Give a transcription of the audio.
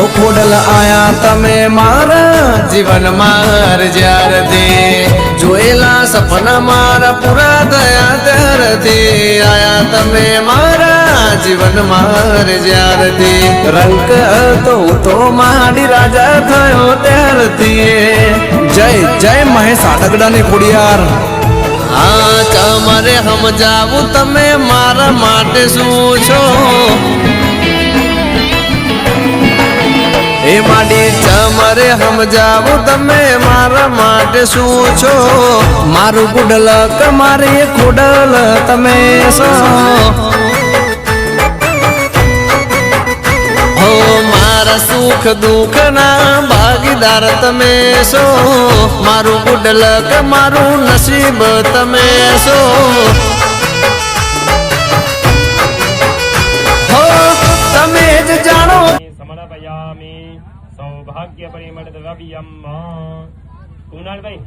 ખોડલ આયા તમે મારા જીવન માર જ્યારથી જોયેલા સપના મારા પૂરા થયા ત્યારથી આયા તમે મારા જીવન માર જ્યારથી રંગ તો માડી રાજા થયો ત્યારથી જય જય મહેશ આટકડાની ખોડિયાર હા તમારે સમજાવું તમે મારા માટે શું છો એ માડી તમારે સમજાવું તમે મારા માટે શું છો મારું ગુડલ મારી ખોડલ તમે છો હો મારા સુખ દુઃખ ના ભાગીદાર તમે છો મારું ગુડલ મારું નસીબ તમે છો હો તમે જ જાણો સમર્પયામિ સૌભાગ્ય પરિમળ દ્રવ્યમ કુણાલ ભાઈ